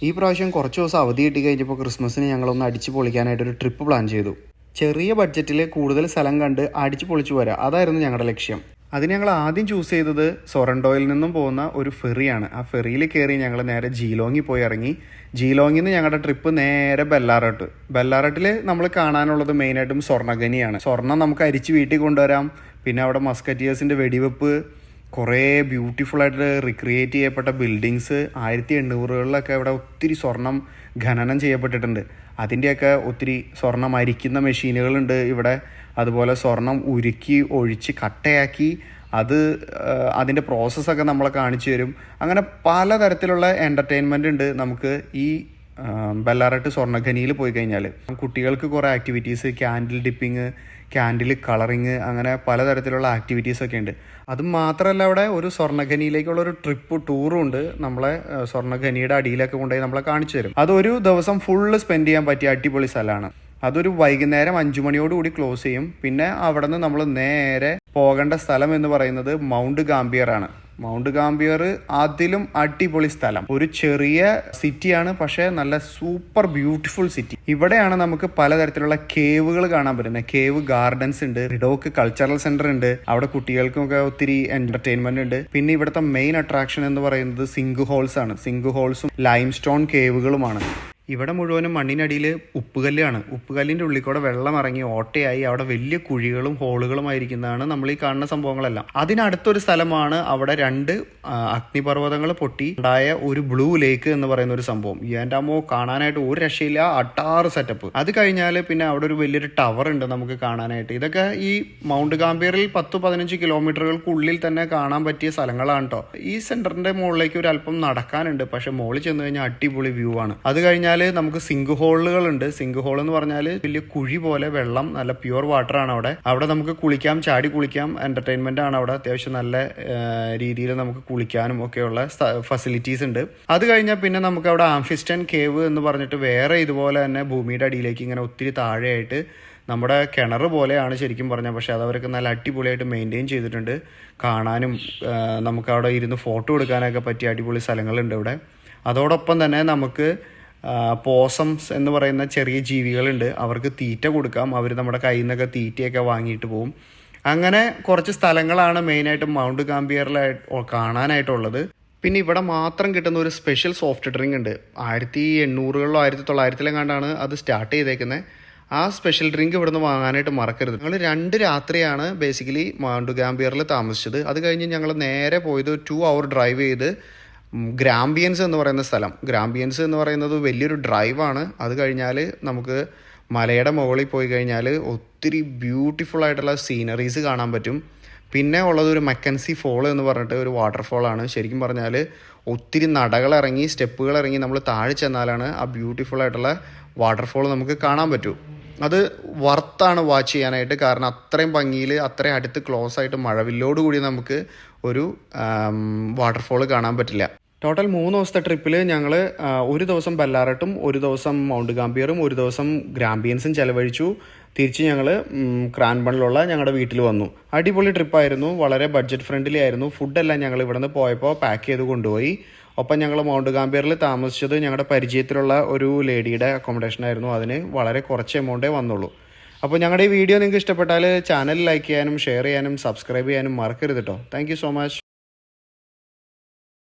ഈ പ്രാവശ്യം കുറച്ച് ദിവസം അവധി കിട്ടി കഴിഞ്ഞപ്പോൾ ക്രിസ്മസിന് ഞങ്ങളൊന്ന് അടിച്ച് പൊളിക്കാനായിട്ടൊരു ട്രിപ്പ് പ്ലാൻ ചെയ്തു. ചെറിയ ബഡ്ജറ്റിൽ കൂടുതൽ സ്ഥലം കണ്ട് അടിച്ച് പൊളിച്ചു പോരാ, അതായിരുന്നു ഞങ്ങളുടെ ലക്ഷ്യം. അതിന് ഞങ്ങൾ ആദ്യം ചൂസ് ചെയ്തത് സൊറൻഡോയിൽ നിന്നും പോകുന്ന ഒരു ഫെറിയാണ്. ആ ഫെറിയിൽ കയറി ഞങ്ങൾ നേരെ ജീലോങ്ങിൽ പോയി ഇറങ്ങി. ജീലോങ്ങിൽ നിന്ന് ഞങ്ങളുടെ ട്രിപ്പ് നേരെ ബെല്ലാറട്ടിൽ നമ്മൾ കാണാനുള്ളത് മെയിനായിട്ടും സ്വർണ്ണഖനിയാണ്. സ്വർണ്ണം നമുക്ക് അരിച്ച് വീട്ടിൽ കൊണ്ടുവരാം. പിന്നെ അവിടെ മസ്കറ്റിയേഴ്സിൻ്റെ വെടിവെപ്പ്, കുറേ ബ്യൂട്ടിഫുള്ളായിട്ട് റിക്രിയേറ്റ് ചെയ്യപ്പെട്ട ബിൽഡിങ്സ്, 1800-കളിലൊക്കെ ഇവിടെ ഒത്തിരി സ്വർണം ഖനനം ചെയ്യപ്പെട്ടിട്ടുണ്ട്. അതിൻ്റെയൊക്കെ ഒത്തിരി സ്വർണം അരിക്കുന്ന മെഷീനുകളുണ്ട് ഇവിടെ. അതുപോലെ സ്വർണം ഉരുക്കി ഒഴിച്ച് കട്ടയാക്കി അതിൻ്റെ പ്രോസസ്സൊക്കെ നമ്മളെ കാണിച്ചു തരും. അങ്ങനെ പലതരത്തിലുള്ള എൻ്റർടൈൻമെൻ്റ് ഉണ്ട് നമുക്ക് ഈ ബെല്ലാറട്ട് സ്വർണ്ണഖനിയിൽ പോയി കഴിഞ്ഞാൽ. കുട്ടികൾക്ക് കുറേ activities, candle dipping, candle colouring, അങ്ങനെ പലതരത്തിലുള്ള ആക്ടിവിറ്റീസൊക്കെ ഉണ്ട്. അതും മാത്രമല്ല അവിടെ ഒരു സ്വർണ്ണഖനിയിലേക്കുള്ള ഒരു ടൂറും ഉണ്ട്. നമ്മളെ സ്വർണ്ണഖനിയുടെ അടിയിലൊക്കെ കൊണ്ടുപോയി നമ്മളെ കാണിച്ചു തരും. അതൊരു ദിവസം ഫുള്ള് സ്പെൻഡ് ചെയ്യാൻ പറ്റിയ അടിപൊളി സ്ഥലമാണ്. അതൊരു വൈകുന്നേരം 5 മണിയോടുകൂടി ക്ലോസ് ചെയ്യും. പിന്നെ അവിടെ നിന്ന് നമ്മൾ നേരെ പോകേണ്ട സ്ഥലം എന്ന് പറയുന്നത് മൗണ്ട് ഗാംബിയർ ആണ്. മൗണ്ട് ഗാംബിയർ അതിലും അടിപൊളി സ്ഥലം. ഒരു ചെറിയ സിറ്റിയാണ്, പക്ഷേ നല്ല സൂപ്പർ ബ്യൂട്ടിഫുൾ സിറ്റി. ഇവിടെയാണ് നമുക്ക് പലതരത്തിലുള്ള കേവുകൾ കാണാൻ പറ്റുന്നത്. കേവ് ഗാർഡൻസ് ഉണ്ട്, റിഡോക്ക് കൾച്ചറൽ സെന്റർ ഉണ്ട്. അവിടെ കുട്ടികൾക്കൊക്കെ ഒത്തിരി എന്റർടൈൻമെന്റ് ഉണ്ട്. പിന്നെ ഇവിടുത്തെ മെയിൻ അട്രാക്ഷൻ എന്ന് പറയുന്നത് സിങ്ക് ഹോൾസ് ആണ്. സിങ്ക് ഹോൾസും ലൈം സ്റ്റോൺ കേവുകളുമാണ്. ഇവിടെ മുഴുവനും മണ്ണിനടിയിൽ ഉപ്പുകല്ലാണ്. ഉപ്പുകല്ലിൻ്റെ ഉള്ളിൽ കൂടെ വെള്ളം ഇറങ്ങി ഓട്ടയായി അവിടെ വലിയ കുഴികളും ഹോളുകളുമായിരിക്കുന്നതാണ് നമ്മൾ ഈ കാണുന്ന സംഭവങ്ങളെല്ലാം. അതിനടുത്തൊരു സ്ഥലമാണ് അവിടെ 2 അഗ്നിപർവ്വതങ്ങൾ പൊട്ടി ഉണ്ടായ ഒരു ബ്ലൂ ലേക്ക് എന്ന് പറയുന്ന ഒരു സംഭവം. എൻ്റെ അമ്മോ, കാണാനായിട്ട് ഒരു രക്ഷയില്ല, അട്ടാറ് സെറ്റപ്പ്. അത് കഴിഞ്ഞാൽ പിന്നെ അവിടെ ഒരു വലിയൊരു ടവർ ഉണ്ട് നമുക്ക് കാണാനായിട്ട്. ഇതൊക്കെ ഈ മൗണ്ട് ഗാംബിയറിൽ 10-15 കിലോമീറ്ററുകൾക്കുള്ളിൽ തന്നെ കാണാൻ പറ്റിയ സ്ഥലങ്ങളാണ് കേട്ടോ. ഈ സെന്ററിന്റെ മുകളിലേക്ക് ഒരു അല്പം നടക്കാനുണ്ട്, പക്ഷെ മുകളിൽ ചെന്ന് കഴിഞ്ഞാൽ അടിപൊളി വ്യൂ ആണ്. അത് കഴിഞ്ഞാൽ നമുക്ക് സിങ്ക് ഹോളുകളുണ്ട്. സിങ്ക് ഹോൾ എന്ന് പറഞ്ഞാൽ വലിയ കുഴി പോലെ വെള്ളം, നല്ല പ്യുവർ വാട്ടർ ആണ് അവിടെ നമുക്ക് കുളിക്കാം, ചാടി കുളിക്കാം. എന്റർടൈൻമെന്റ് ആണ് അവിടെ. അത്യാവശ്യം നല്ല രീതിയിൽ നമുക്ക് കുളിക്കാനും ഒക്കെയുള്ള ഫെസിലിറ്റീസ് ഉണ്ട്. അത് കഴിഞ്ഞാൽ പിന്നെ നമുക്ക് അവിടെ ആംഫിസ്റ്റൻ കേവ് എന്ന് പറഞ്ഞിട്ട് വേറെ ഇതുപോലെ തന്നെ ഭൂമിയുടെ അടിയിലേക്ക് ഇങ്ങനെ ഒത്തിരി താഴെയായിട്ട് നമ്മുടെ കിണർ പോലെയാണ് ശരിക്കും പറഞ്ഞാൽ. പക്ഷെ അതവരൊക്കെ നല്ല അടിപൊളിയായിട്ട് മെയിൻറ്റെയിൻ ചെയ്തിട്ടുണ്ട്. കാണാനും നമുക്ക് അവിടെ ഇരുന്ന് ഫോട്ടോ എടുക്കാനൊക്കെ പറ്റിയ അടിപൊളി സ്ഥലങ്ങളുണ്ട് ഇവിടെ. അതോടൊപ്പം തന്നെ നമുക്ക് പോസംസ് എന്ന് പറയുന്ന ചെറിയ ജീവികളുണ്ട്. അവർക്ക് തീറ്റ കൊടുക്കാം. അവർ നമ്മുടെ കയ്യിൽ നിന്നൊക്കെ തീറ്റയൊക്കെ വാങ്ങിയിട്ട് പോകും. അങ്ങനെ കുറച്ച് സ്ഥലങ്ങളാണ് മെയിനായിട്ട് മൗണ്ട് ഗാംബിയറിലായിട്ട് കാണാനായിട്ടുള്ളത്. പിന്നെ ഇവിടെ മാത്രം കിട്ടുന്ന ഒരു സ്പെഷ്യൽ സോഫ്റ്റ് ഡ്രിങ്ക് ഉണ്ട്. 1800-കളിലോ 1900-ലെങ്ങാണ്ടാണ് അത് സ്റ്റാർട്ട് ചെയ്തേക്കുന്നത്. ആ സ്പെഷ്യൽ ഡ്രിങ്ക് ഇവിടുന്ന് വാങ്ങാനായിട്ട് മറക്കരുത്. ഞങ്ങൾ 2 രാത്രിയാണ് ബേസിക്കലി മൗണ്ട് ഗാംബിയറിൽ താമസിച്ചത്. അത് കഴിഞ്ഞ് ഞങ്ങൾ നേരെ പോയത് 2 അവർ ഡ്രൈവ് ചെയ്ത് ഗ്രാംബിയൻസ് എന്ന് പറയുന്ന സ്ഥലം. ഗ്രാംബിയൻസ് എന്ന് പറയുന്നത് വലിയൊരു ഡ്രൈവാണ്. അത് കഴിഞ്ഞാൽ നമുക്ക് മലയുടെ മുകളിൽ പോയി കഴിഞ്ഞാൽ ഒത്തിരി ബ്യൂട്ടിഫുൾ ആയിട്ടുള്ള സീനറീസ് കാണാൻ പറ്റും. പിന്നെ ഉള്ളത് ഒരു മക്കൻസി ഫോൾ എന്ന് പറഞ്ഞിട്ട് ഒരു വാട്ടർഫോളാണ്. ശരിക്കും പറഞ്ഞാൽ ഒത്തിരി നടകളിറങ്ങി സ്റ്റെപ്പുകൾ ഇറങ്ങി നമ്മൾ താഴെ ചെന്നാലാണ് ആ ബ്യൂട്ടിഫുൾ ആയിട്ടുള്ള വാട്ടർഫോൾ നമുക്ക് കാണാൻ പറ്റൂ. അത് വർത്താണ് വാച്ച് ചെയ്യാനായിട്ട്. കാരണം അത്രയും ഭംഗിയിൽ അത്രയും അടുത്ത് ക്ലോസ് ആയിട്ട് മഴവില്ലോടുകൂടി നമുക്ക് ഒരു വാട്ടർഫോൾ കാണാൻ പറ്റില്ല. ടോട്ടൽ 3 ദിവസത്തെ ട്രിപ്പിൽ ഞങ്ങൾ ഒരു ദിവസം ബെല്ലാറട്ടും, ഒരു ദിവസം മൗണ്ട് ഗാംബിയറും, ഒരു ദിവസം ഗ്രാംബിയൻസും ചെലവഴിച്ചു. തിരിച്ച് ഞങ്ങൾ ക്രാൻബണിലുള്ള ഞങ്ങളുടെ വീട്ടിൽ വന്നു. അടിപൊളി ട്രിപ്പായിരുന്നു, വളരെ ബഡ്ജറ്റ് ഫ്രണ്ട്ലി ആയിരുന്നു. ഫുഡെല്ലാം ഞങ്ങൾ ഇവിടെ നിന്ന് പോയപ്പോൾ പാക്ക് ചെയ്ത് കൊണ്ടുപോയി. ഒപ്പം ഞങ്ങൾ മൗണ്ട് ഗാംബിയറിൽ താമസിച്ചത് ഞങ്ങളുടെ പരിചയത്തിലുള്ള ഒരു ലേഡിയുടെ അക്കോമഡേഷൻ ആയിരുന്നു. അതിന് വളരെ കുറച്ച് എമൗണ്ടേ വന്നുള്ളൂ. അപ്പോൾ ഞങ്ങളുടെ ഈ വീഡിയോ നിങ്ങൾക്ക് ഇഷ്ടപ്പെട്ടാൽ ചാനൽ ലൈക്ക് ചെയ്യാനും ഷെയർ ചെയ്യാനും സബ്സ്ക്രൈബ് ചെയ്യാനും മറക്കരുത് കേട്ടോ. Thank you so much.